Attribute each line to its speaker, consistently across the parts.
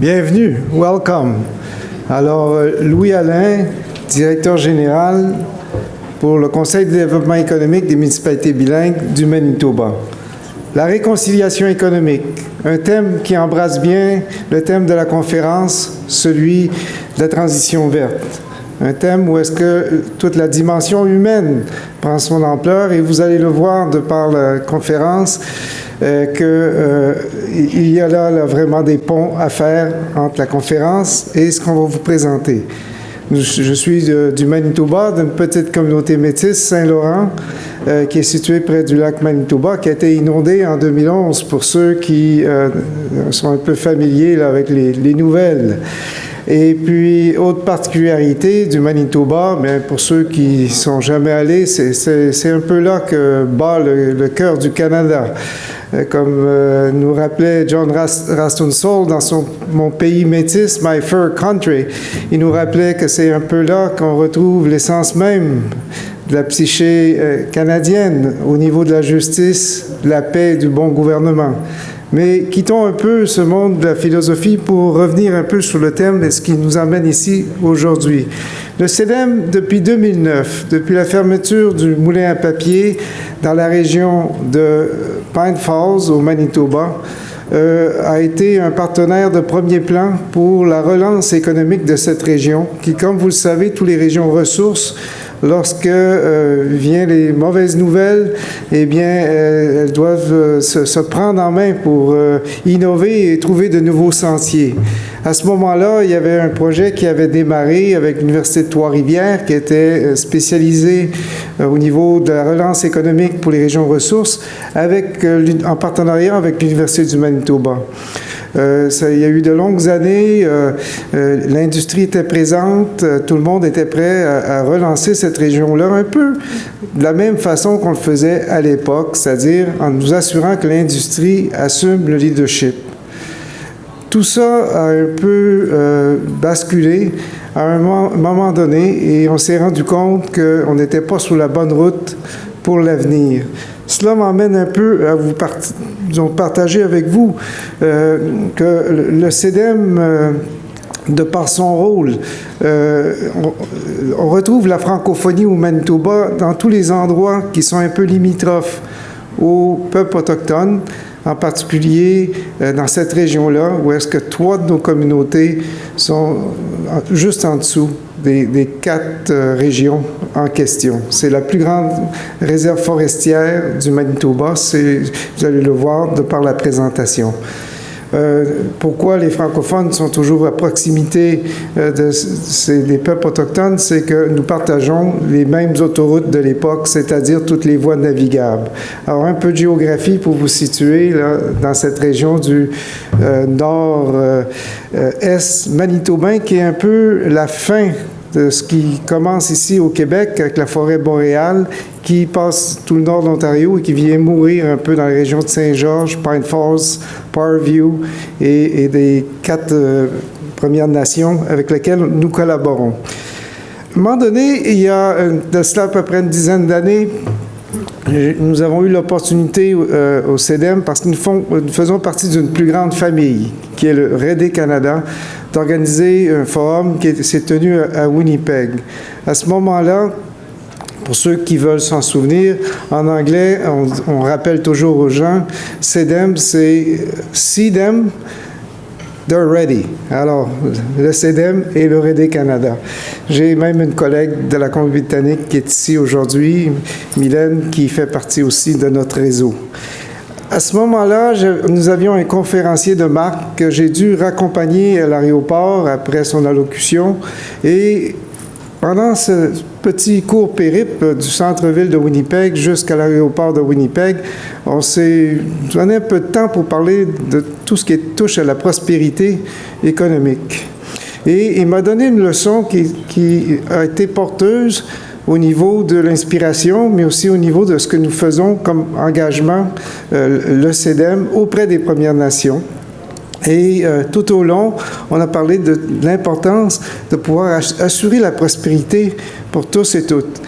Speaker 1: Bienvenue, welcome. Alors, Louis Allain, directeur général pour le Conseil de développement économique des municipalités bilingues du Manitoba. La réconciliation économique, un thème qui embrasse bien le thème de la conférence, celui de la transition verte. Un thème où est-ce que toute la dimension humaine prend son ampleur et vous allez le voir de par la conférence qu'il y a là vraiment des ponts à faire entre la conférence et ce qu'on va vous présenter. Je suis du Manitoba, d'une petite communauté métisse, Saint-Laurent, qui est située près du lac Manitoba, qui a été inondé en 2011 pour ceux qui sont un peu familiers là, avec les nouvelles. Et puis, autre particularité du Manitoba, bien, pour ceux qui ne sont jamais allés, c'est un peu là que bat le cœur du Canada. Comme nous rappelait John Rastunsol dans Mon pays métis, My Fur Country, il nous rappelait que c'est un peu là qu'on retrouve l'essence même de la psyché canadienne au niveau de la justice, de la paix et du bon gouvernement. Mais quittons un peu ce monde de la philosophie pour revenir un peu sur le thème et ce qui nous amène ici aujourd'hui. Le CDEM, depuis 2009, depuis la fermeture du moulin à papier dans la région de Pine Falls, au Manitoba, a été un partenaire de premier plan pour la relance économique de cette région, qui, comme vous le savez, toutes les régions ressources, lorsque viennent les mauvaises nouvelles, eh bien, elles doivent se prendre en main pour innover et trouver de nouveaux sentiers. À ce moment-là, il y avait un projet qui avait démarré avec l'Université de Trois-Rivières, qui était spécialisé au niveau de la relance économique pour les régions ressources, en partenariat avec l'Université du Manitoba. Il y a eu de longues années, l'industrie était présente, tout le monde était prêt à relancer cette région-là, un peu de la même façon qu'on le faisait à l'époque, c'est-à-dire en nous assurant que l'industrie assume le leadership. Tout ça a un peu basculé à un moment donné et on s'est rendu compte qu'on n'était pas sur la bonne route pour l'avenir. Cela m'emmène un peu à vous partager avec vous que le CDEM, de par son rôle, on retrouve la francophonie au Manitoba dans tous les endroits qui sont un peu limitrophes aux peuples autochtones, en particulier dans cette région-là, où est-ce que 3 de nos communautés sont juste en dessous des 4 régions en question. C'est la plus grande réserve forestière du Manitoba, vous allez le voir de par la présentation. Pourquoi les francophones sont toujours à proximité des peuples autochtones, c'est que nous partageons les mêmes autoroutes de l'époque, c'est-à-dire toutes les voies navigables. Alors, un peu de géographie pour vous situer là, dans cette région du nord-est manitobain, qui est un peu la fin de ce qui commence ici au Québec avec la forêt boréale, qui passe tout le nord de l'Ontario et qui vient mourir un peu dans la région de Saint-Georges, Pine Falls, Parview et des 4 Premières Nations avec lesquelles nous collaborons. À un moment donné, il y a de cela à peu près une dizaine d'années, nous avons eu l'opportunité au CDEM, parce que nous faisons partie d'une plus grande famille, qui est le REDE Canada, d'organiser un forum qui s'est tenu à Winnipeg. À ce moment-là, pour ceux qui veulent s'en souvenir, en anglais, on rappelle toujours aux gens, CDEM, c'est CDEM, they're ready. Alors, le CDEM et le REDE Canada. J'ai même une collègue de la Colombie-Britannique qui est ici aujourd'hui, Mylène, qui fait partie aussi de notre réseau. À ce moment-là, nous avions un conférencier de marque que j'ai dû raccompagner à l'aéroport après son allocution. Et pendant ce petit court périple du centre-ville de Winnipeg jusqu'à l'aéroport de Winnipeg, on s'est donné un peu de temps pour parler de tout ce qui touche à la prospérité économique. Et il m'a donné une leçon qui a été porteuse au niveau de l'inspiration, mais aussi au niveau de ce que nous faisons comme engagement, le CDEM, auprès des Premières Nations. Et tout au long, on a parlé de l'importance de pouvoir assurer la prospérité pour tous et toutes.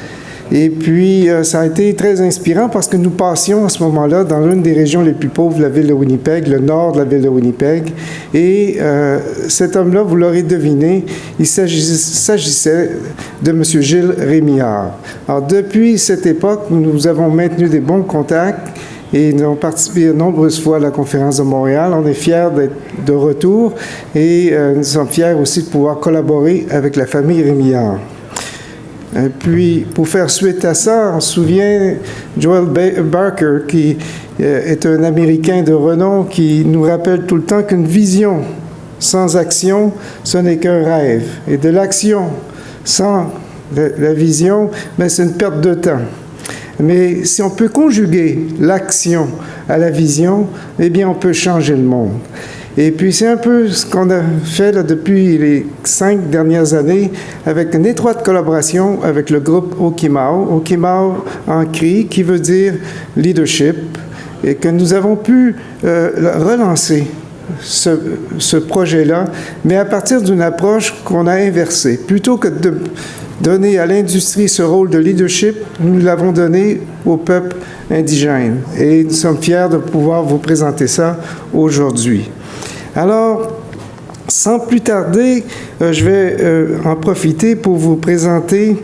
Speaker 1: Et puis, ça a été très inspirant parce que nous passions à ce moment-là dans l'une des régions les plus pauvres de la ville de Winnipeg, le nord de la ville de Winnipeg. Et cet homme-là, vous l'aurez deviné, il s'agissait de M. Gilles Rémillard. Alors, depuis cette époque, nous avons maintenu des bons contacts et nous avons participé de nombreuses fois à la conférence de Montréal. On est fiers d'être de retour et nous sommes fiers aussi de pouvoir collaborer avec la famille Rémillard. Et puis, pour faire suite à ça, on se souvient Joel Barker, qui est un Américain de renom, qui nous rappelle tout le temps qu'une vision sans action, ce n'est qu'un rêve. Et de l'action sans la vision, ben, c'est une perte de temps. Mais si on peut conjuguer l'action à la vision, eh bien, on peut changer le monde. Et puis, c'est un peu ce qu'on a fait là, depuis les 5 dernières années, avec une étroite collaboration avec le groupe Okimaw. Okimaw en cri, qui veut dire leadership, et que nous avons pu relancer ce projet-là, mais à partir d'une approche qu'on a inversée. Plutôt que de donner à l'industrie ce rôle de leadership, nous l'avons donné au peuple indigène. Et nous sommes fiers de pouvoir vous présenter ça aujourd'hui. Alors, sans plus tarder, je vais en profiter pour vous présenter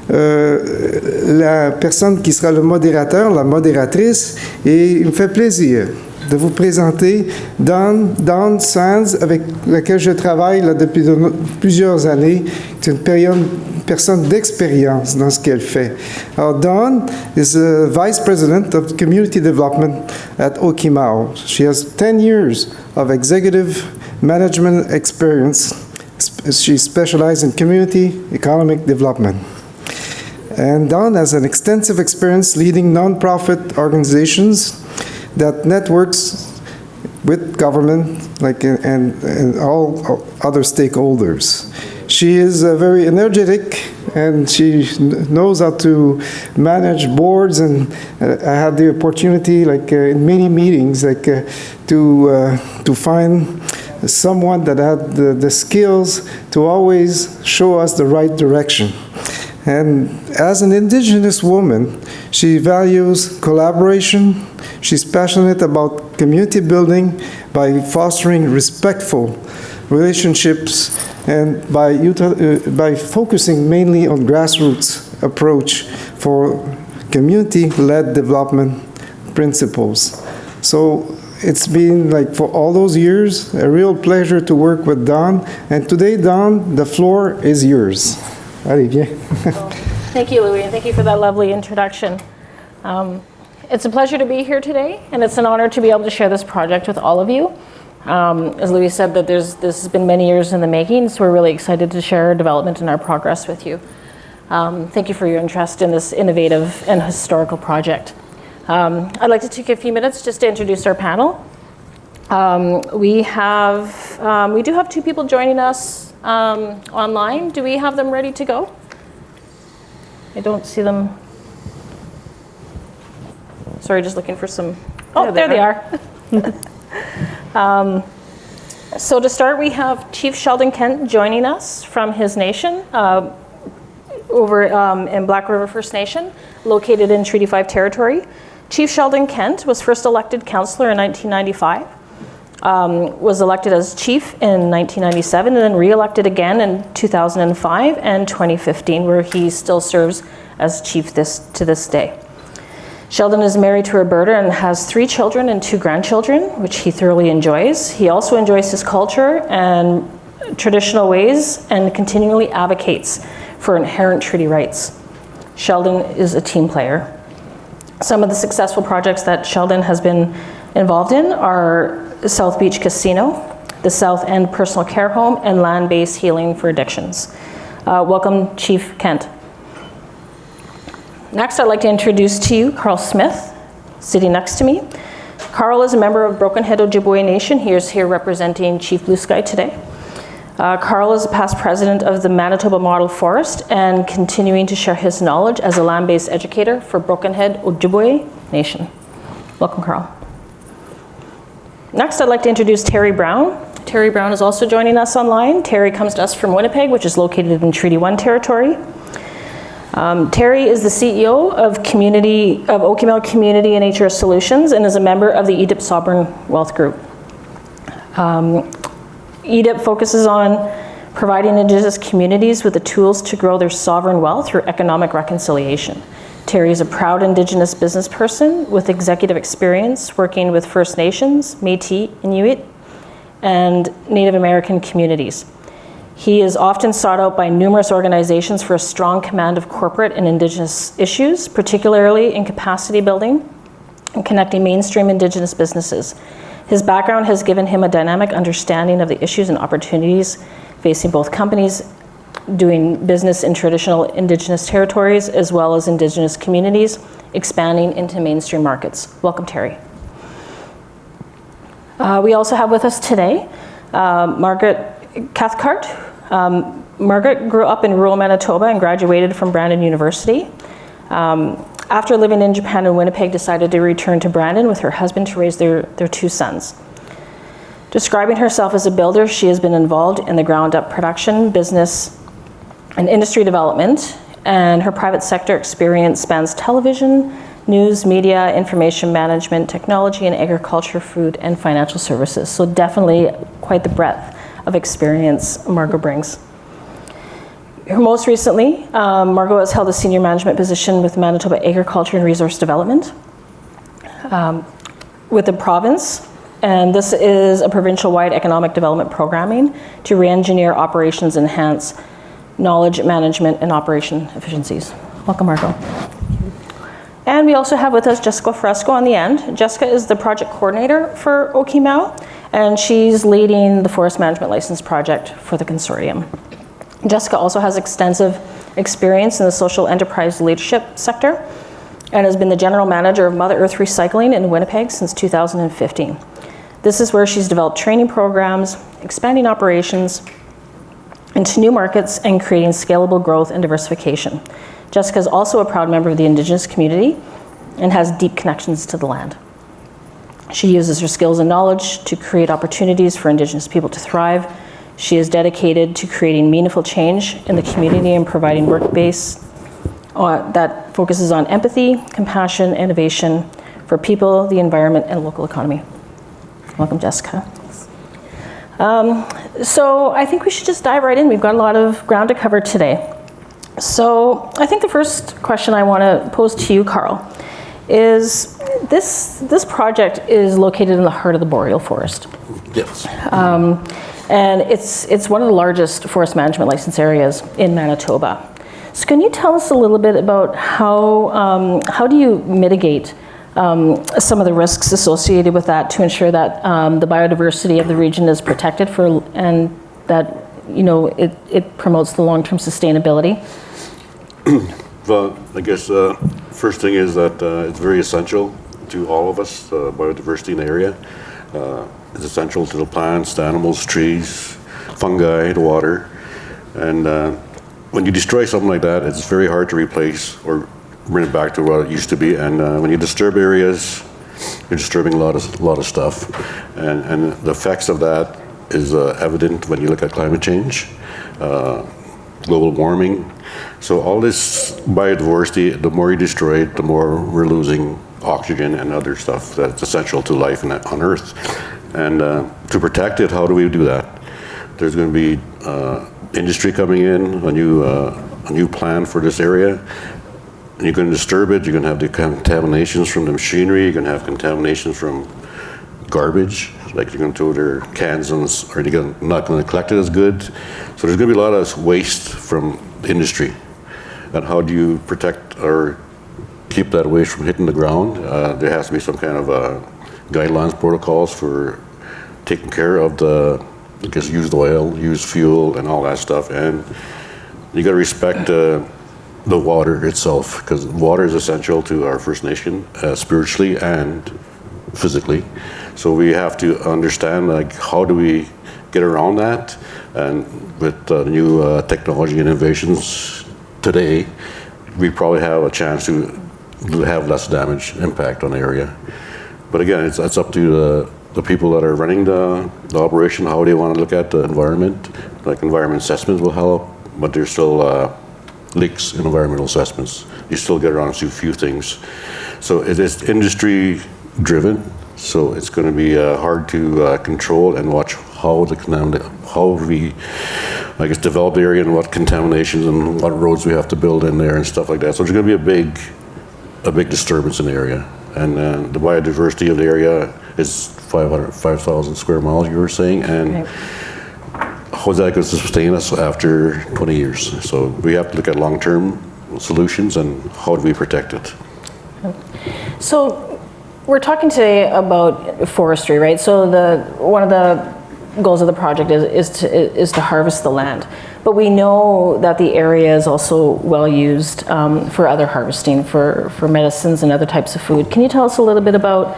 Speaker 1: la personne qui sera le modérateur, la modératrice, et il me fait plaisir de vous présenter Dawn Sands, avec laquelle je travaille là, depuis plusieurs années. C'est une personne d'expérience dans ce qu'elle fait. Alors, Dawn is the Vice President of Community Development at Okimaw. She has 10 years of executive management experience. She specializes in community economic development. And Dawn has an extensive experience leading nonprofit organizations that networks with government and all other stakeholders. She is very energetic and she knows how to manage boards, and I had the opportunity in many meetings to find someone that had the skills to always show us the right direction. And as an Indigenous woman, she values collaboration. She's passionate about community building by fostering respectful relationships and by focusing mainly on grassroots approach for community-led development principles. So it's been, for all those years, a real pleasure to work with Dawn. And today, Dawn, the floor is yours. Allez, viens.
Speaker 2: Thank you, Louis, and thank you for that lovely introduction. It's a pleasure to be here today, and it's an honor to be able to share this project with all of you. As Louis said, this has been many years in the making, so we're really excited to share our development and our progress with you. Thank you for your interest in this innovative and historical project. I'd like to take a few minutes just to introduce our panel. We do have 2 people joining us online. Do we have them ready to go? I don't see them. Sorry, just looking for some. Oh, there they are. So to start, we have Chief Sheldon Kent joining us from his nation over in Black River First Nation, located in Treaty 5 territory. Chief Sheldon Kent was first elected councillor in 1995, was elected as chief in 1997, and then re-elected again in 2005 and 2015, where he still serves as chief to this day. Sheldon is married to Roberta and has 3 children and 2 grandchildren, which he thoroughly enjoys. He also enjoys his culture and traditional ways and continually advocates for inherent treaty rights. Sheldon is a team player. Some of the successful projects that Sheldon has been involved in are South Beach Casino, the South End Personal Care Home, and land-based healing for addictions. Welcome, Chief Kent. Next, I'd like to introduce to you Carl Smith, sitting next to me. Carl is a member of Brokenhead Ojibway Nation. He is here representing Chief Blue Sky today. Carl is a past president of the Manitoba Model Forest and continuing to share his knowledge as a land-based educator for Brokenhead Ojibway Nation. Welcome, Carl. Next, I'd like to introduce Terry Brown. Terry Brown is also joining us online. Terry comes to us from Winnipeg, which is located in Treaty 1 territory. Terry is the CEO of Okimaw Community and HR Solutions and is a member of the EDIP Sovereign Wealth Group. EDIP focuses on providing Indigenous communities with the tools to grow their sovereign wealth through economic reconciliation. Terry is a proud Indigenous business person with executive experience working with First Nations, Métis, Inuit, and Native American communities. He is often sought out by numerous organizations for a strong command of corporate and Indigenous issues, particularly in capacity building and connecting mainstream Indigenous businesses. His background has given him a dynamic understanding of the issues and opportunities facing both companies doing business in traditional Indigenous territories as well as Indigenous communities expanding into mainstream markets. Welcome, Terry. We also have with us today Margaret Cathcart. Margaret grew up in rural Manitoba and graduated from Brandon University. After living in Japan and Winnipeg, decided to return to Brandon with her husband to raise their 2 sons. Describing herself as a builder, she has been involved in the ground-up production, business, and industry development, and her private sector experience spans television, news, media, information management, technology, and agriculture, food, and financial services. So definitely quite the breadth of experience Margot brings. Most recently, Margot has held a senior management position with Manitoba Agriculture and Resource Development with the province, and this is a provincial-wide economic development programming to re-engineer operations, enhance knowledge management, and operation efficiencies. Welcome, Margot. And we also have with us Jessica Fresco on the end. Jessica is the project coordinator for Okimaw, and she's leading the forest management license project for the consortium. Jessica also has extensive experience in the social enterprise leadership sector and has been the general manager of Mother Earth Recycling in Winnipeg since 2015. This is where she's developed training programs, expanding operations into new markets, and creating scalable growth and diversification. Jessica is also a proud member of the Indigenous community and has deep connections to the land. She uses her skills and knowledge to create opportunities for Indigenous people to thrive. She is dedicated to creating meaningful change in the community and providing work base that focuses on empathy, compassion, innovation for people, the environment, and local economy. Welcome, Jessica. So I think we should just dive right in. We've got a lot of ground to cover today. So I think the first question I want to pose to you, Carl, is this project is located in the heart of the boreal forest.
Speaker 3: Yes.
Speaker 2: And it's one of the largest forest management license areas in Manitoba. So can you tell us a little bit about how do you mitigate some of the risks associated with that to ensure that the biodiversity of the region is protected and that it promotes the long-term sustainability?
Speaker 3: Well, I guess first thing is that it's very essential to all of us, biodiversity in the area. It's essential to the plants, the animals, trees, fungi, the water. And when you destroy something like that, it's very hard to replace or bring it back to what it used to be. And when you disturb areas, you're disturbing a lot of stuff. And the effects of that is evident when you look at climate change, global warming. So all this biodiversity, the more you destroy it, the more we're losing oxygen and other stuff that's essential to life on Earth. And to protect it, how do we do that? There's going to be industry coming in, a new plan for this area. And you're going to disturb it. You're going to have the contaminations from the machinery. You're going to have contaminations from garbage, like you're going to throw their cans on, or you're not going to collect it as good. So there's going to be a lot of waste from industry. And how do you protect or keep that waste from hitting the ground? There has to be some kind of guidelines, protocols for taking care of used oil, used fuel, and all that stuff. And you got to respect the water itself, because water is essential to our First Nation, spiritually and physically. So we have to understand, how do we get around that? And with new technology and innovations today, we probably have a chance to have less damage impact on the area. But again, it's up to the people that are running the operation, how they want to look at the environment. Like environment assessment will help, but there's still leaks in environmental assessments. You still get around to a few things. So it is industry driven, so it's going to be hard to control and watch how we, I guess, develop the area and what contaminations and what roads we have to build in there and stuff like that. So there's going to be a big disturbance in the area. And the biodiversity of the area is 5,000 square miles, you were saying, and how's that going to sustain us after 20 years? So we have to look at long-term solutions and how do we protect it.
Speaker 2: So we're talking today about forestry, right? So one of the goals of the project is to harvest the land. But we know that the area is also well used for other harvesting, for medicines and other types of food. Can you tell us a little bit about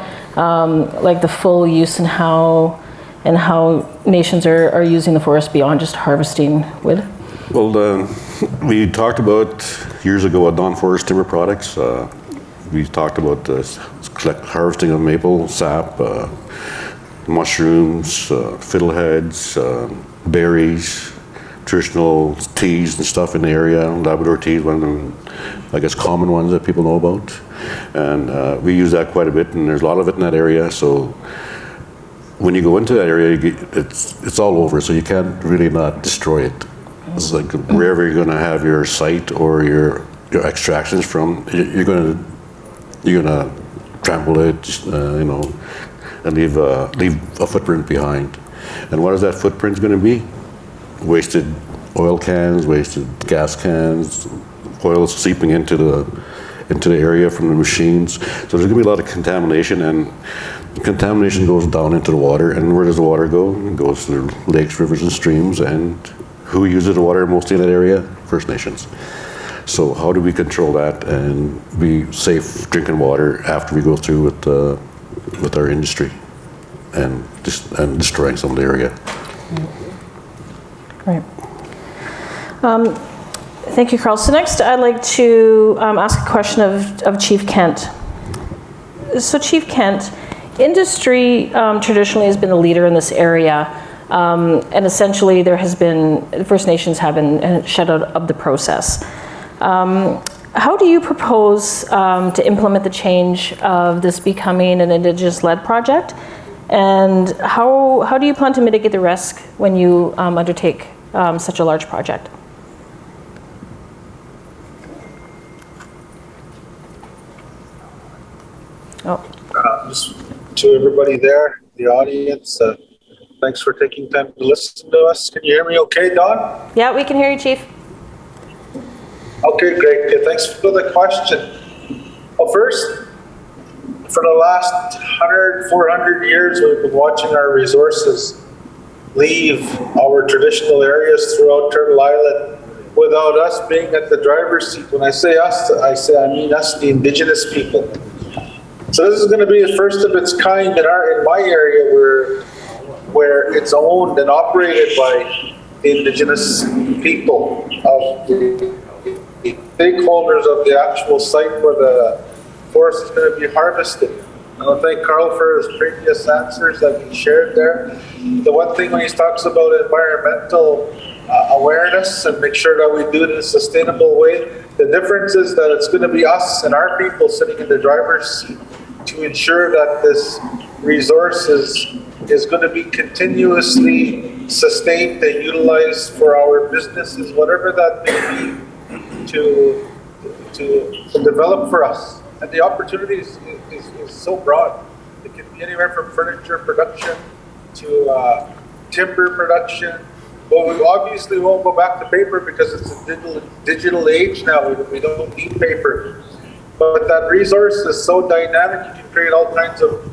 Speaker 2: like the full use and how nations are using the forest beyond just harvesting wood?
Speaker 3: Well, we talked about years ago about non-forest timber products. We talked about harvesting of maple sap, mushrooms, fiddleheads, berries, traditional teas and stuff in the area. Labrador tea is one of the, I guess, common ones that people know about. And we use that quite a bit, and there's a lot of it in that area. So when you go into that area, it's all over, so you can't really not destroy it. It's like wherever you're going to have your site or your extractions from, you're going to trample it, you know, and leave a footprint behind. And what is that footprint going to be? Wasted oil cans, wasted gas cans, oil seeping into the area from the machines. So there's going to be a lot of contamination, and contamination goes down into the water. And where does the water go? It goes to the lakes, rivers, and streams. And who uses the water mostly in that area? First Nations. So how do we control that and be safe drinking water after we go through with our industry and destroying some of the area?
Speaker 2: Right. Thank you, Carl. So next I'd like to ask a question of Chief Kent. So Chief Kent, industry traditionally has been the leader in this area, and essentially there has been, First Nations have been shut out of the process. How do you propose to implement the change of this becoming an Indigenous-led project? And how do you plan to mitigate the risk when you undertake such a large project?
Speaker 4: Just to everybody there, the audience, thanks for taking time to listen to us. Can you hear me okay, Don?
Speaker 2: Yeah, we can hear you, Chief.
Speaker 4: Okay, great. Okay, thanks for the question. Well, first, for the last 400 years, we've been watching our resources leave our traditional areas throughout Turtle Island without us being at the driver's seat. When I say us, I mean us, the Indigenous people. So this is going to be the first of its kind in my area where it's owned and operated by the Indigenous people, of the stakeholders of the actual site where the forest is going to be harvested. I want to thank Carl for his previous answers that he shared there. The one thing when he talks about environmental awareness and make sure that we do it in a sustainable way, the difference is that it's going to be us and our people sitting in the driver's seat to ensure that this resource is going to be continuously sustained and utilized for our businesses, whatever that may be, to develop for us. And the opportunity is so broad. It can be anywhere from furniture production to timber production. Well, we obviously won't go back to paper because it's a digital age now. We don't need paper. But that resource is so dynamic, you can create all kinds of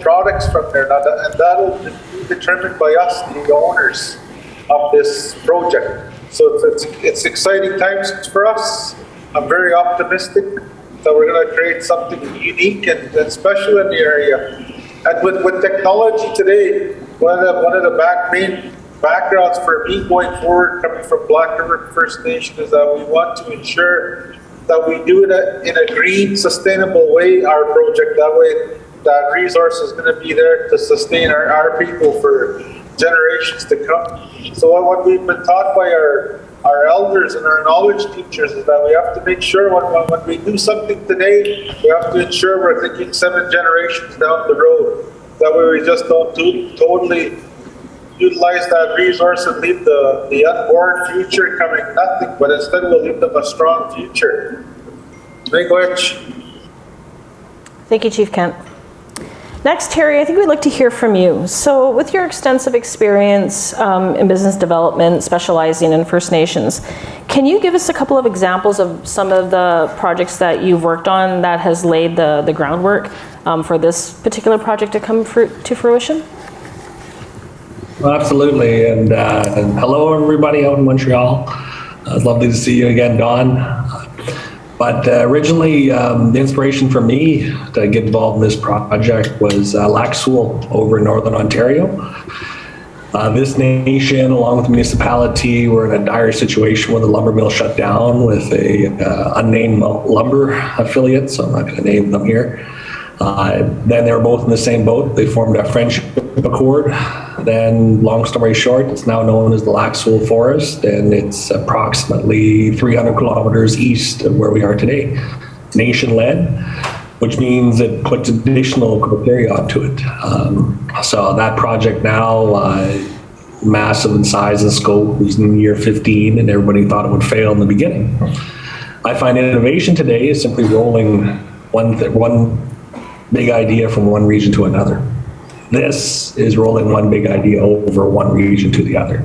Speaker 4: products from there. Now and that'll be determined by us, the owners of this project. So it's exciting times for us. I'm very optimistic that we're going to create something unique and special in the area. And with technology today, one of the main backgrounds for me going forward, coming from Black River First Nation, is that we want to ensure that we do it in a green, sustainable way, our project. That way, that resource is going to be there to sustain our people for generations to come. So what we've been taught by our elders and our knowledge teachers is that we have to make sure when we do something today, we have to ensure we're thinking 7 generations down the road. That way we just don't totally utilize that resource and leave the unborn future coming nothing, but instead we'll leave them a strong future. Big witch.
Speaker 2: Thank you, Chief Kent. Next, Terry, I think we'd like to hear from you. So with your extensive experience in business development, specializing in First Nations, can you give us a couple of examples of some of the projects that you've worked on that has laid the groundwork for this particular project to come to fruition?
Speaker 5: Well, absolutely, and hello everybody out in Montreal. It's lovely to see you again, Don. But originally, the inspiration for me to get involved in this project was Lac Seul over in Northern Ontario. This nation, along with the municipality, were in a dire situation when the lumber mill shut down with a unnamed lumber affiliate, so I'm not going to name them here. Then they were both in the same boat. They formed a friendship accord. Then, long story short, it's now known as the Lac Seul Forest, and it's approximately 300 kilometers east of where we are today. Nation-led, which means it puts additional criteria onto it. So that project now, massive in size and scope, was in year 15, and everybody thought it would fail in the beginning. I find innovation today is simply rolling one big idea from one region to another. This is rolling one big idea over one region to the other.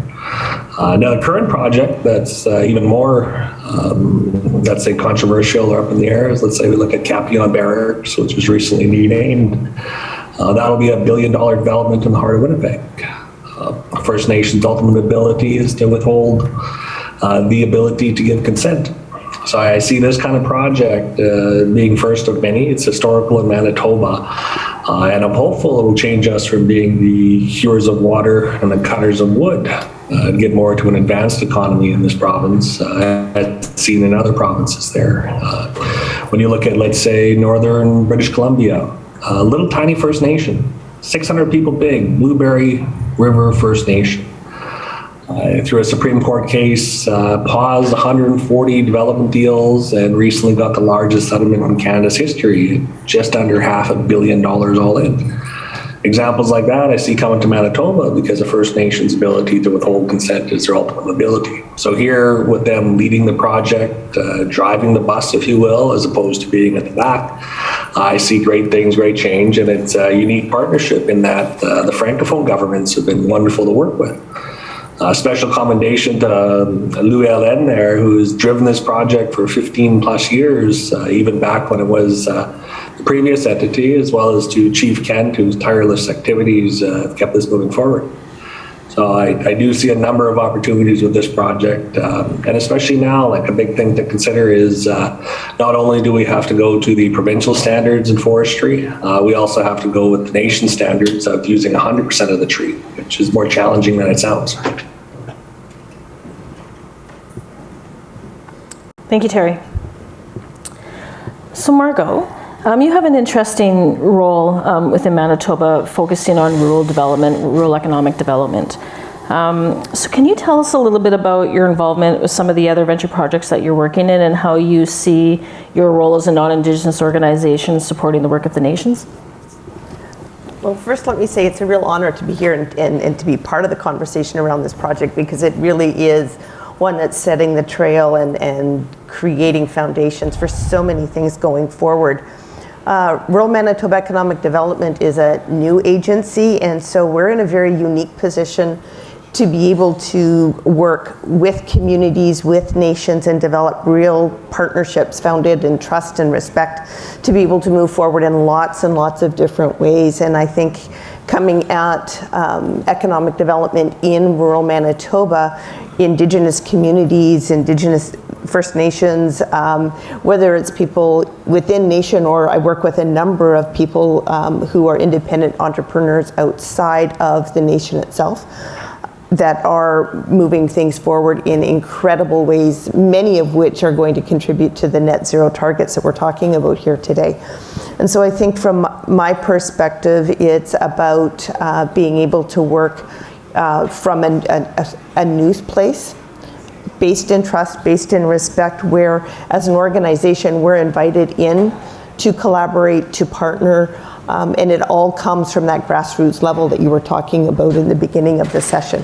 Speaker 5: Now, the current project that's even more, let's say, controversial or up in the air is, let's say we look at Capillon Barracks, which was recently renamed. That'll be $1 billion development in the heart of Winnipeg. First Nations' ultimate ability is to withhold the ability to give consent. So I see this kind of project being first of many. It's historical in Manitoba. And I'm hopeful it will change us from being the hewers of water and the cutters of wood, get more to an advanced economy in this province, as seen in other provinces there. When you look at, let's say, northern British Columbia, a little tiny First Nation, 600 people big, Blueberry River First Nation. Through a Supreme Court case, paused 140 development deals and recently got the largest settlement in Canada's history, just under $500 million all in. Examples like that I see coming to Manitoba because of First Nations' ability to withhold consent is their ultimate ability. So here, with them leading the project, driving the bus, if you will, as opposed to being at the back, I see great things, great change, and it's a unique partnership in that the Francophone governments have been wonderful to work with. Special commendation to Allain there, who's driven this project for 15 plus years, even back when it was the previous entity, as well as to Chief Kent, whose tireless activities have kept this moving forward. So I do see a number of opportunities with this project, and especially now, like a big thing to consider is not only do we have to go to the provincial standards in forestry, we also have to go with the nation standards of using 100% of the tree, which is more challenging than it sounds.
Speaker 2: Thank you, Terry. So Margot, you have an interesting role within Manitoba focusing on rural development, rural economic development. So can you tell us a little bit about your involvement with some of the other venture projects that you're working in and how you see your role as a non-Indigenous organization supporting the work of the nations?
Speaker 6: Well, first let me say it's a real honor to be here and to be part of the conversation around this project, because it really is one that's setting the trail and creating foundations for so many things going forward. Rural Manitoba Economic Development is a new agency, and so we're in a very unique position to be able to work with communities, with nations, and develop real partnerships founded in trust and respect to be able to move forward in lots and lots of different ways. And I think coming at economic development in rural Manitoba, Indigenous communities, Indigenous First Nations, whether it's people within nation or I work with a number of people who are independent entrepreneurs outside of the nation itself that are moving things forward in incredible ways, many of which are going to contribute to the net zero targets that we're talking about here today. And so I think from my perspective, it's about being able to work from a news place, based in trust, based in respect, where as an organization we're invited in to collaborate, to partner, and it all comes from that grassroots level that you were talking about in the beginning of the session.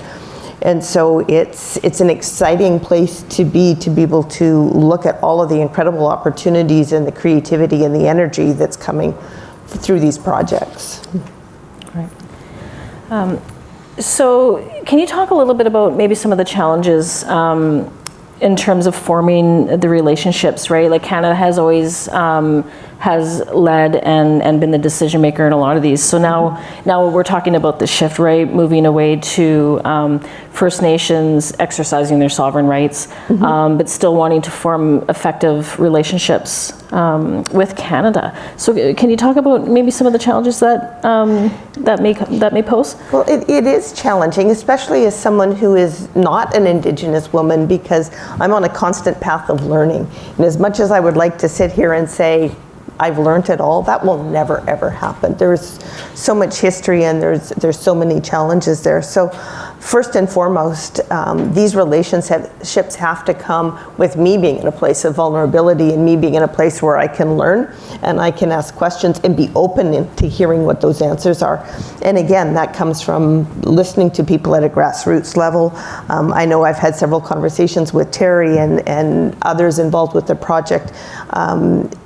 Speaker 6: And so it's an exciting place to be able to look at all of the incredible opportunities and the creativity and the energy that's coming through these projects.
Speaker 2: Right. So can you talk a little bit about maybe some of the challenges in terms of forming the relationships, right? Like Canada has always has led and been the decision maker in a lot of these. So now we're talking about the shift, right? Moving away to First Nations exercising their sovereign rights, but still wanting to form effective relationships with Canada. So can you talk about maybe some of the challenges that that may pose?
Speaker 6: Well, it is challenging, especially as someone who is not an Indigenous woman, because I'm on a constant path of learning. And as much as I would like to sit here and say, I've learned it all, that will never ever happen. There's so much history and there's so many challenges there. So first and foremost, these relationships have to come with me being in a place of vulnerability and me being in a place where I can learn and I can ask questions and be open to hearing what those answers are. And again, that comes from listening to people at a grassroots level. I know I've had several conversations with Terry and others involved with the project.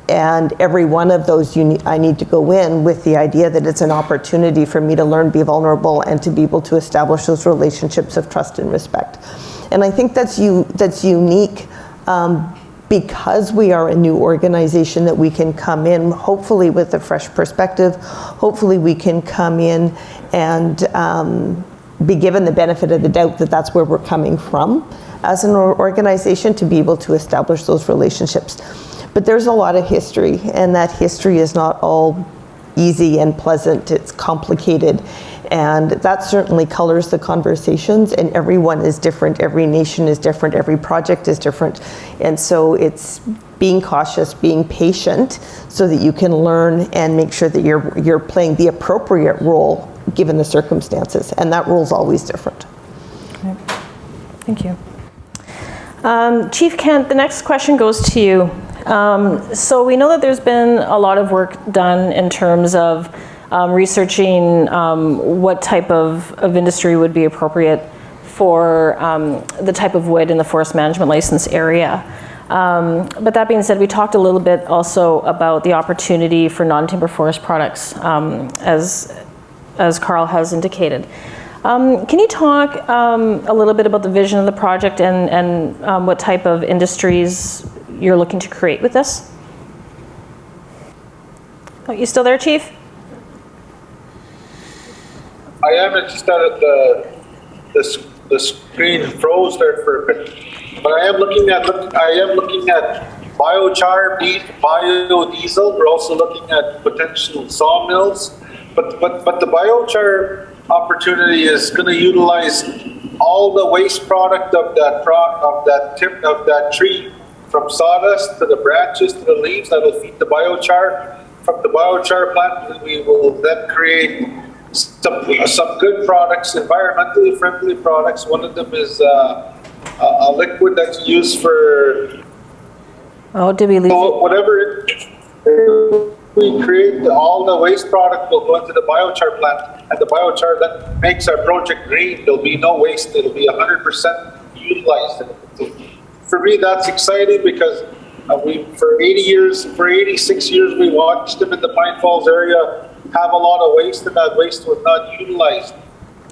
Speaker 6: And every one of those, I need to go in with the idea that it's an opportunity for me to learn, be vulnerable, and to be able to establish those relationships of trust and respect. And I think that's unique because we are a new organization, that we can come in hopefully with a fresh perspective. Hopefully we can come in and be given the benefit of the doubt that that's where we're coming from as an organization, to be able to establish those relationships. But there's a lot of history, and that history is not all easy and pleasant. It's complicated, and that certainly colors the conversations, and everyone is different, every nation is different, every project is different. And so it's being cautious, being patient, so that you can learn and make sure that you're playing the appropriate role given the circumstances, and that role is always different.
Speaker 2: Okay. Thank you. Chief Kent, the next question goes to you. So we know that there's been a lot of work done in terms of researching what type of industry would be appropriate for the type of wood in the forest management license area. But that being said, we talked a little bit also about the opportunity for non-timber forest products, as Carl has indicated. Can you talk a little bit about the vision of the project and what type of industries you're looking to create with this? Oh, you still there, Chief?
Speaker 4: I am just at the screen froze there for a bit, but I am looking at biochar, biodiesel. We're also looking at potential sawmills, but the biochar opportunity is going to utilize all the waste product of that tree, from sawdust to the branches to the leaves, that will feed the biochar. From the biochar plant, we will then create some good products, environmentally friendly products. One of them is a liquid that's used for whatever we create. All the waste product will go into the biochar plant, and the biochar then makes our project green. There'll be no waste. It'll be 100% utilized. For me, that's exciting because for 86 years, we watched them in the Pine Falls area have a lot of waste, and that waste was not utilized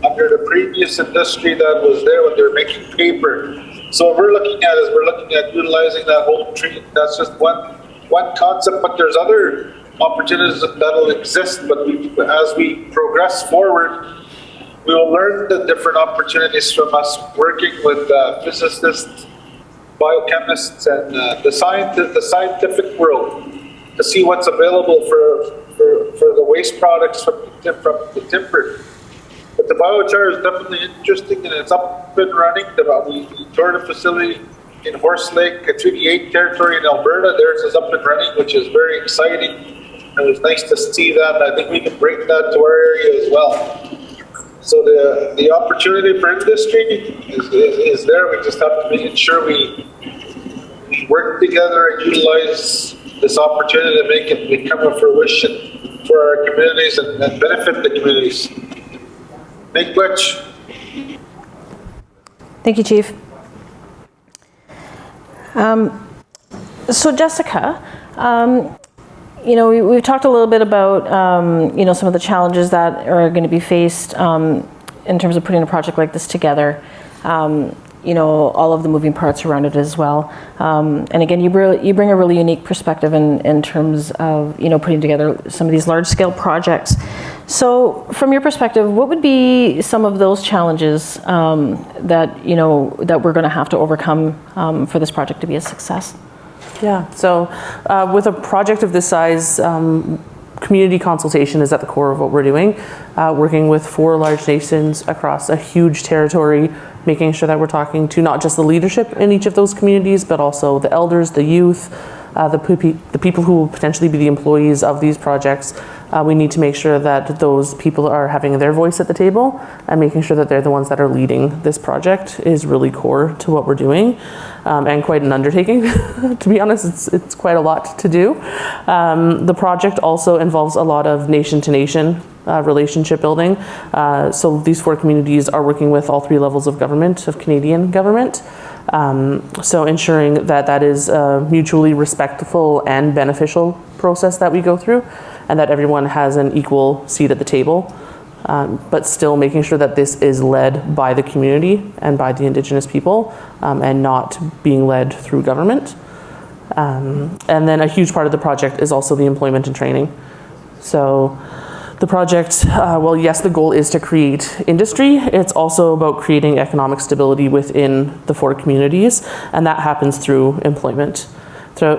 Speaker 4: under the previous industry that was there when they were making paper. So what we're looking at utilizing that whole tree. That's just one concept, but there's other opportunities that'll exist. But as we progress forward, we will learn the different opportunities from us working with physicists, biochemists, and the scientific world to see what's available for the waste products from the timber. But the biochar is definitely interesting, and it's up and running. We toured a facility in Horse Lake, a Treaty 8 territory in Alberta. Theirs is up and running, which is very exciting. It was nice to see that, and I think we can bring that to our area as well. So the opportunity for industry is there. We just have to make sure we work together and utilize this opportunity to make it become a fruition for our communities and benefit the communities. Make much.
Speaker 2: Thank you, Chief. So Jessica, you know, we've talked a little bit about, you know, some of the challenges that are going to be faced in terms of putting a project like this together. You know, all of the moving parts around it as well. And again, you bring a really unique perspective in terms of, you know, putting together some of these large-scale projects. So from your perspective, what would be some of those challenges that, you know, that we're going to have to overcome for this project to be a success?
Speaker 7: Yeah, so with a project of this size, community consultation is at the core of what we're doing, working with 4 large nations across a huge territory, making sure that we're talking to not just the leadership in each of those communities, but also the elders, the youth, the people who will potentially be the employees of these projects. We need to make sure that those people are having their voice at the table, and making sure that they're the ones that are leading this project is really core to what we're doing, and quite an undertaking. To be honest, it's quite a lot to do. The project also involves a lot of nation-to-nation relationship building. So these 4 communities are working with all 3 levels of government, of Canadian government. So ensuring that that is a mutually respectful and beneficial process that we go through, and that everyone has an equal seat at the table, but still making sure that this is led by the community and by the Indigenous people, and not being led through government. And then a huge part of the project is also the employment and training. So the project, well, yes, the goal is to create industry. It's also about creating economic stability within the 4 communities, and that happens through employment.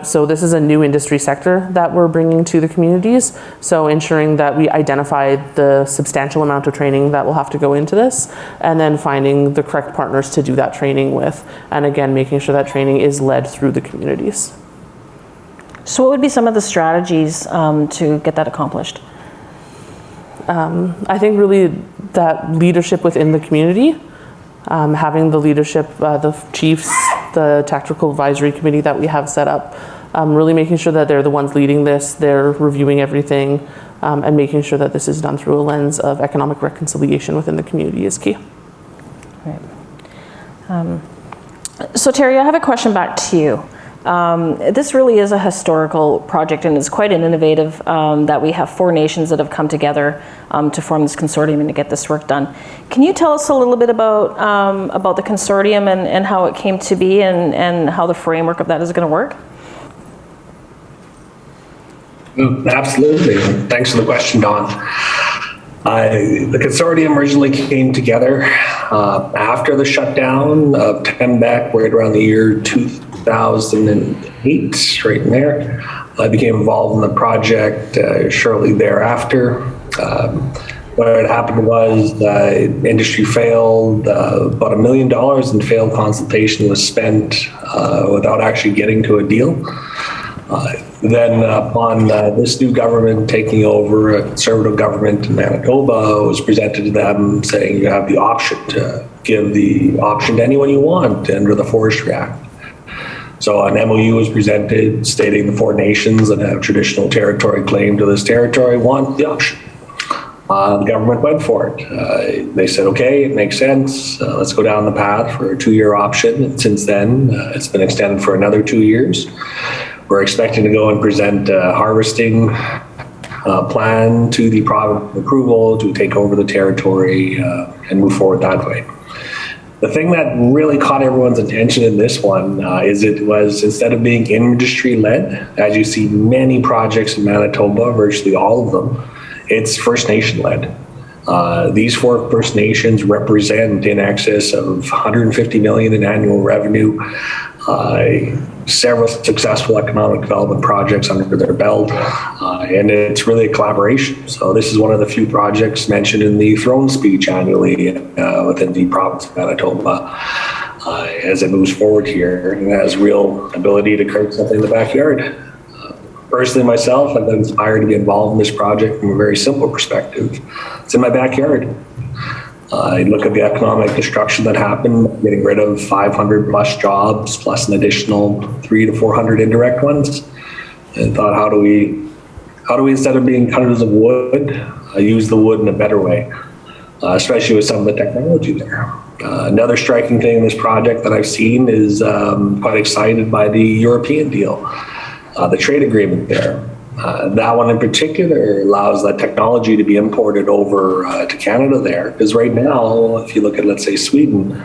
Speaker 7: So this is a new industry sector that we're bringing to the communities. So ensuring that we identify the substantial amount of training that will have to go into this, and then finding the correct partners to do that training with. And again, making sure that training is led through the communities.
Speaker 2: So what would be some of the strategies to get that accomplished?
Speaker 7: I think really that leadership within the community, having the leadership, the chiefs, the tactical advisory committee that we have set up, really making sure that they're the ones leading this, they're reviewing everything, and making sure that this is done through a lens of economic reconciliation within the community is key.
Speaker 2: Right. So Terry, I have a question back to you. This really is a historical project, and it's quite an innovative that we have 4 nations that have come together to form this consortium and to get this work done. Can you tell us a little bit about the consortium and how it came to be, and how the framework of that is going to work?
Speaker 5: Absolutely. Thanks for the question, Don. The consortium originally came together after the shutdown of Tembec, right around the year 2008, right in there. I became involved in the project shortly thereafter. What had happened was the industry failed. About $1 million in failed consultation was spent without actually getting to a deal. Then upon this new government taking over, a conservative government in Manitoba, was presented to them saying you have the option to give the option to anyone you want under the Forestry Act. So an MOU was presented stating the 4 nations that have traditional territory claim to this territory want the option. The government went for it. They said, okay, it makes sense. Let's go down the path for a 2-year option. And since then, it's been extended for another 2 years. We're expecting to go and present a harvesting plan to the province approval to take over the territory and move forward that way. The thing that really caught everyone's attention in this one is it was, instead of being industry-led, as you see many projects in Manitoba, virtually all of them, it's First Nation-led. These 4 First Nations represent in excess of $150 million in annual revenue, several successful economic development projects under their belt, and it's really a collaboration. So this is one of the few projects mentioned in the throne speech annually within the province of Manitoba as it moves forward here, and has real ability to create something in the backyard. Personally, myself, I've been inspired to get involved in this project from a very simple perspective. It's in my backyard. You look at the economic destruction that happened, getting rid of 500 plus jobs, plus an additional 300 to 400 indirect ones, and thought, how do we instead of being cutters of wood, use the wood in a better way, especially with some of the technology there. Another striking thing in this project that I've seen is quite excited by the European deal, the trade agreement there. That one in particular allows that technology to be imported over to Canada there. Because right now, if you look at, let's say, Sweden,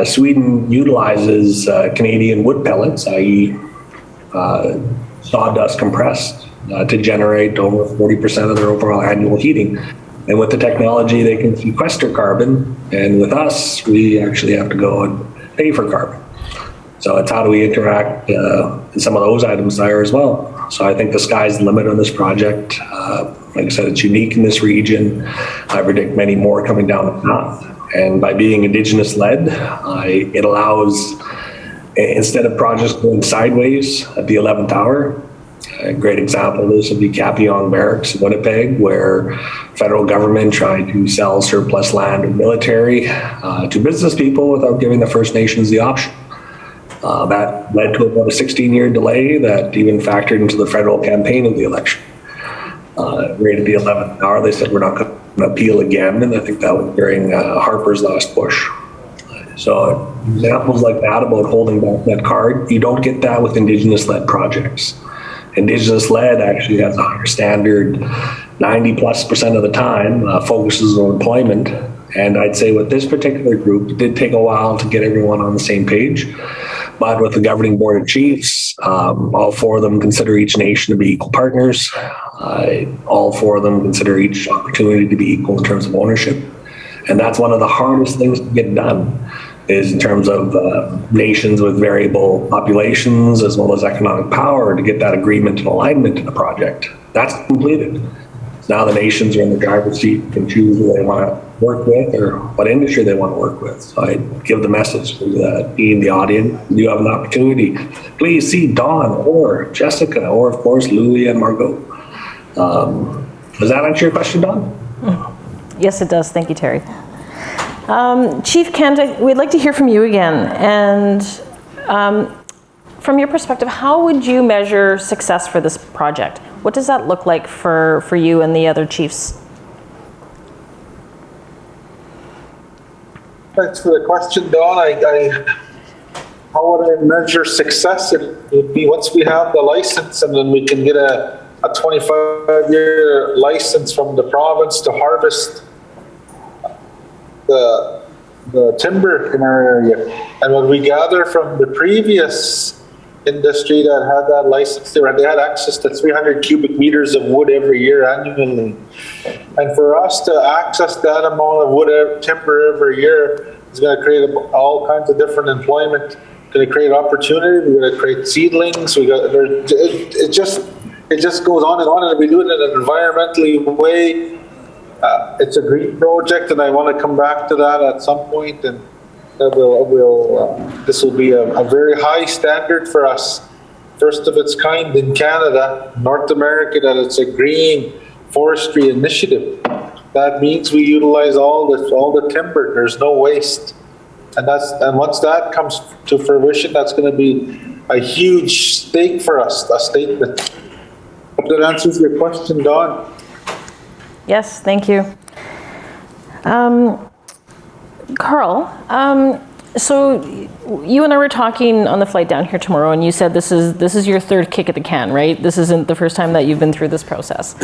Speaker 5: Sweden utilizes Canadian wood pellets, i.e. Sawdust compressed, to generate over 40% of their overall annual heating. And with the technology, they can sequester carbon. And with us, we actually have to go and pay for carbon. So it's how do we interact in some of those items there as well. So I think the sky's the limit on this project. Like I said, it's unique in this region. I predict many more coming down the path. And by being Indigenous led, it allows, instead of projects going sideways at the 11th hour, a great example of this would be Kapiong Barracks in Winnipeg, where federal government tried to sell surplus land and military to business people without giving the First Nations the option. That led to about a 16-year delay that even factored into the federal campaign of the election. Right at the 11th hour, they said, we're not going to appeal again, and I think that was during Harper's last push. So examples like that about holding back that card, you don't get that with Indigenous-led projects. Indigenous-led actually has a higher standard, 90+% of the time, focuses on employment. And I'd say with this particular group, it did take a while to get everyone on the same page. But with the governing board of chiefs, all four of them consider each nation to be equal partners. All four of them consider each opportunity to be equal in terms of ownership. And that's one of the hardest things to get done, is in terms of nations with variable populations as well as economic power, to get that agreement and alignment in the project. That's completed. Now the nations are in the driver's seat and can choose who they want to work with or what industry they want to work with. So I give the message to the audience. You have an opportunity. Please see Dawn or Jessica or, of course, Louie and Margot. Does that answer your question, Dawn?
Speaker 2: Yes, it does. Thank you, Terry. Chief Kent, we'd like to hear from you again. And from your perspective, how would you measure success for this project? What does that look like for you and the other chiefs?
Speaker 4: Thanks for the question, Dawn. How would I measure success? It would be once we have the license, and then we can get a 25-year license from the province to harvest the timber in our area. And what we gather from the previous industry that had that license, they had access to 300 cubic meters of wood every year annually. And for us to access that amount of wood timber every year is going to create all kinds of different employment. Going to create opportunity. We're going to create seedlings. It just goes on, and if we do it in an environmentally way, it's a green project, and I want to come back to that at some point. And this will be a very high standard for us, first of its kind in Canada, North America, that it's a green forestry initiative. That means we utilize all the timber. There's no waste, and once that comes to fruition, that's going to be a huge stake for us, a statement. Hope that answers your question, Dawn.
Speaker 2: Yes, thank you. Carl, so you and I were talking on the flight down here tomorrow, and you said this is your third kick at the can, right? This isn't the first time that you've been through this process.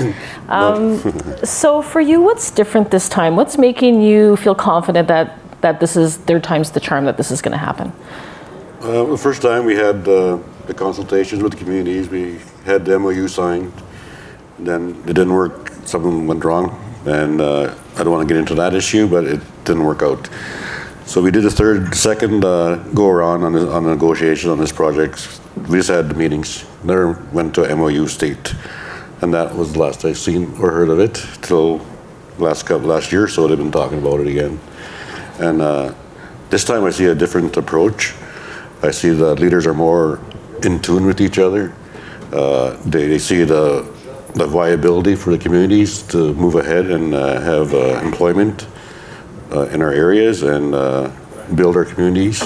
Speaker 2: So for you, what's different this time? What's making you feel confident that this is third time's the charm, that this is going to happen?
Speaker 3: The first time we had the consultations with the communities, we had the MOU signed, then it didn't work, something went wrong, and I don't want to get into that issue, but it didn't work out. So we did a second go around on negotiations on this project. We just had the meetings, never went to MOU state, and that was the last I've seen or heard of it till last year, so they've been talking about it again. And this time I see a different approach. I see that leaders are more in tune with each other. They see the viability for the communities to move ahead and have employment. in our areas and build our communities.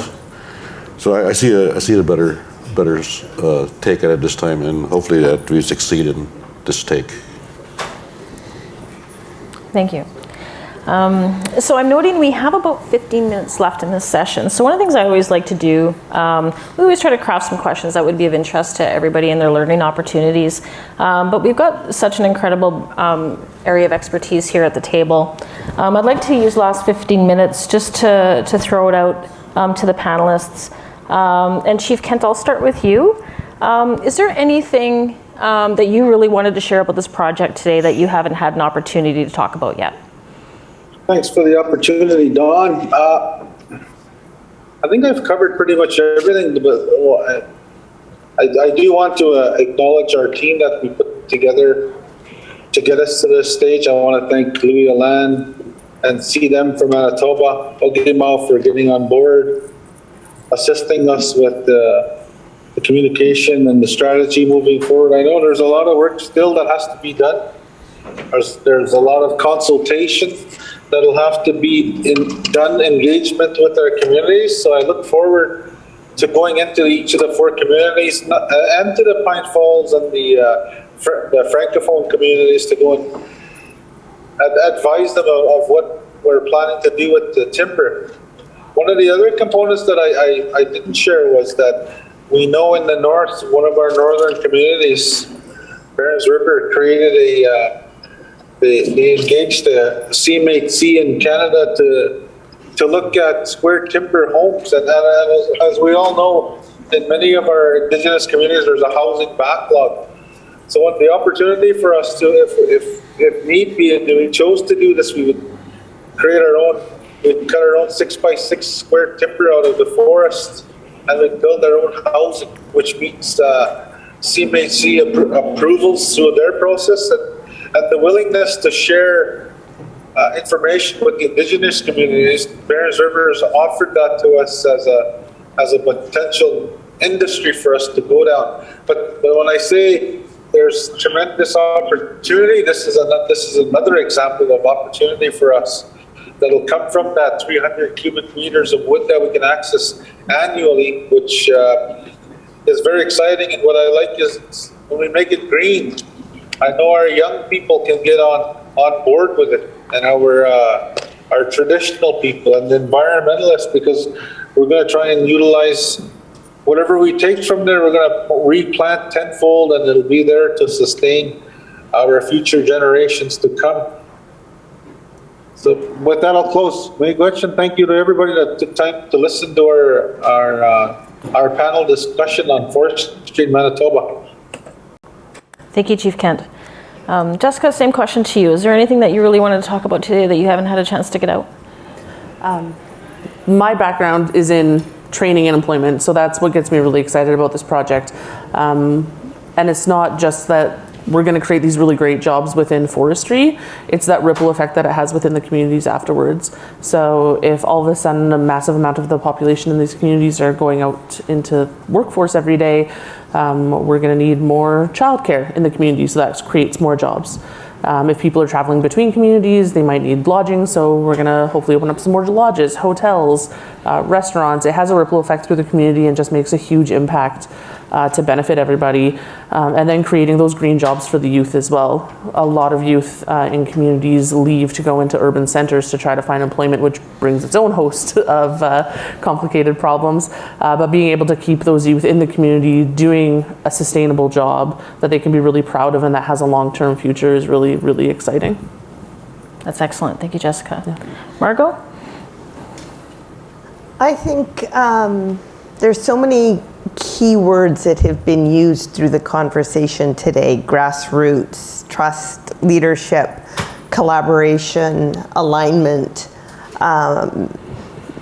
Speaker 3: So I see a better take at it this time, and hopefully that we succeed in this take.
Speaker 2: Thank you. So I'm noting we have about 15 minutes left in this session. So one of the things I always like to do, we always try to craft some questions that would be of interest to everybody in their learning opportunities. But we've got such an incredible area of expertise here at the table. I'd like to use the last 15 minutes just to throw it out to the panelists. And Chief Kent, I'll start with you. Is there anything that you really wanted to share about this project today that you haven't had an opportunity to talk about yet?
Speaker 4: Thanks for the opportunity, Dawn. I think I've covered pretty much everything, but I do want to acknowledge our team that we put together to get us to this stage. I want to thank Louis Allain and CDEM from Manitoba, Okimaw for getting on board, assisting us with the communication and the strategy moving forward. I know there's a lot of work still that has to be done. There's a lot of consultation that'll have to be done, engagement with our communities. So I look forward to going into each of the 4 communities and to the Pine Falls and the Francophone communities to go and advise them of what we're planning to do with the timber. One of the other components that I didn't share was that we know in the north, one of our northern communities, Barons River, created they engaged the CMHC in Canada to look at square timber homes. And as we all know, in many of our Indigenous communities, there's a housing backlog. So what the opportunity for us to, if need be, and we chose to do this, we would create our own, we'd cut our own 6x6 square timber out of the forest, and we'd build our own housing, which meets CMHC approvals through their process, and the willingness to share information with the Indigenous communities. Barons River has offered that to us as a potential industry for us to go down. But when I say there's tremendous opportunity, this is another example of opportunity for us that'll come from that 300 cubic meters of wood that we can access annually, which is very exciting. And what I like is when we make it green, I know our young people can get on board with it, and our traditional people and the environmentalists, because we're going to try and utilize whatever we take from there. We're going to replant tenfold, and it'll be there to sustain our future generations to come. So with that, I'll close. May question. Thank you to everybody that took time to listen to our panel discussion on forestry in Manitoba.
Speaker 2: Thank you, Chief Kent. Jessica, same question to you. Is there anything that you really wanted to talk about today that you haven't had a chance to get out?
Speaker 7: My background is in training and employment, so that's what gets me really excited about this project. And it's not just that we're going to create these really great jobs within forestry, it's that ripple effect that it has within the communities afterwards. So if all of a sudden a massive amount of the population in these communities are going out into workforce every day, we're going to need more childcare in the community, so that creates more jobs. If people are traveling between communities, they might need lodging, so we're going to hopefully open up some more lodges, hotels, restaurants. It has a ripple effect through the community and just makes a huge impact to benefit everybody. And then creating those green jobs for the youth as well. A lot of youth in communities leave to go into urban centers to try to find employment, which brings its own host of complicated problems. But being able to keep those youth in the community doing a sustainable job that they can be really proud of and that has a long-term future is really, really exciting.
Speaker 2: That's excellent. Thank you, Jessica. Yeah. Margot?
Speaker 6: I think there's so many key words that have been used through the conversation today: grassroots, trust, leadership, collaboration, alignment.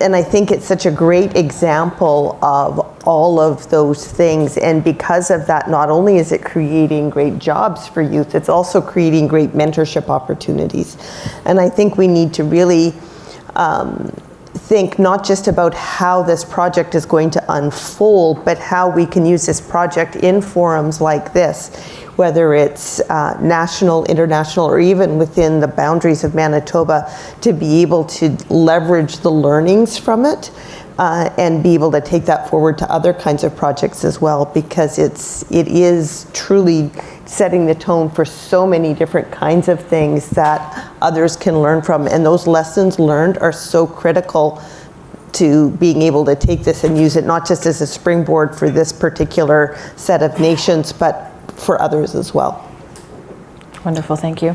Speaker 6: And I think it's such a great example of all of those things. And because of that, not only is it creating great jobs for youth, it's also creating great mentorship opportunities. And I think we need to really think not just about how this project is going to unfold, but how we can use this project in forums like this, whether it's national, international, or even within the boundaries of Manitoba, to be able to leverage the learnings from it and be able to take that forward to other kinds of projects as well, because it is truly setting the tone for so many different kinds of things that others can learn from. And those lessons learned are so critical to being able to take this and use it, not just as a springboard for this particular set of nations, but for others as well.
Speaker 2: Wonderful, thank you.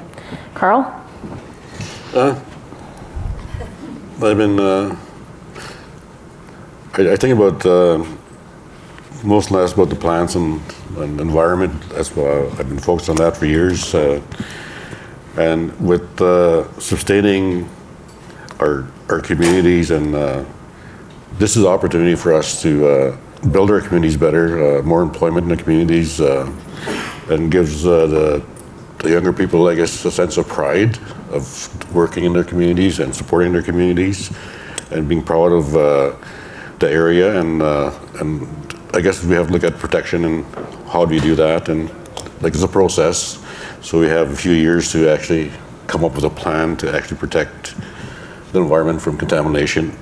Speaker 2: Carl?
Speaker 3: I've been, I think about most less about the plants and environment. That's why I've been focused on that for years. And with sustaining our communities, and this is an opportunity for us to build our communities better, more employment in the communities, and gives the younger people, I guess, a sense of pride of working in their communities and supporting their communities and being proud of the area. And I guess we have to look at protection and how do you do that, and like it's a process. So we have a few years to actually come up with a plan to actually protect the environment from contamination,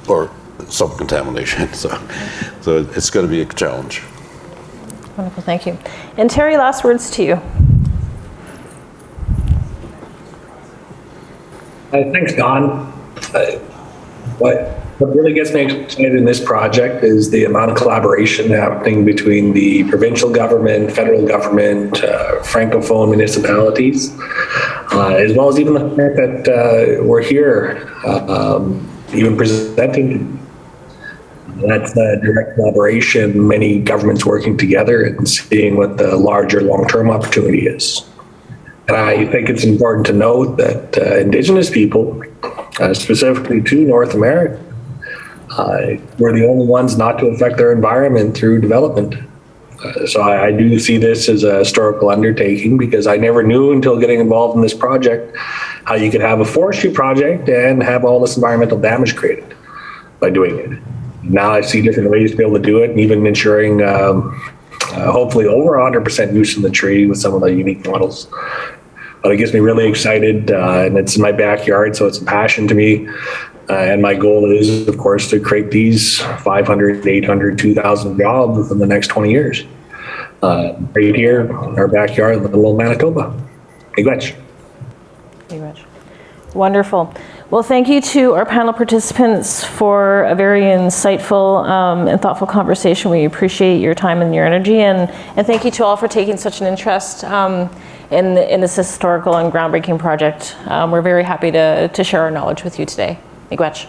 Speaker 3: or some contamination. So it's going to be a challenge.
Speaker 2: Wonderful, thank you. And Terry, last words to you.
Speaker 5: Thanks, Don. What really gets me excited in this project is the amount of collaboration happening between the provincial government, federal government, francophone municipalities, as well as even the fact that we're here, even presenting. That's the direct collaboration, many governments working together and seeing what the larger long-term opportunity is. And I think it's important to note that Indigenous people, specifically to North America, we're the only ones not to affect their environment through development. So I do see this as a historical undertaking, because I never knew until getting involved in this project how you could have a forestry project and have all this environmental damage created by doing it. Now I see different ways to be able to do it, and even ensuring hopefully over 100% use in the tree with some of the unique models. But it gets me really excited, and it's in my backyard, so it's a passion to me. And my goal is, of course, to create these 500, 800, 2,000 jobs within the next 20 years. Right here in our backyard in little old Manitoba. Miigwech.
Speaker 2: Miigwech. Wonderful. Well, thank you to our panel participants for a very insightful and thoughtful conversation. We appreciate your time and your energy, and thank you to all for taking such an interest in this historical and groundbreaking project. We're very happy to share our knowledge with you today. Miigwech.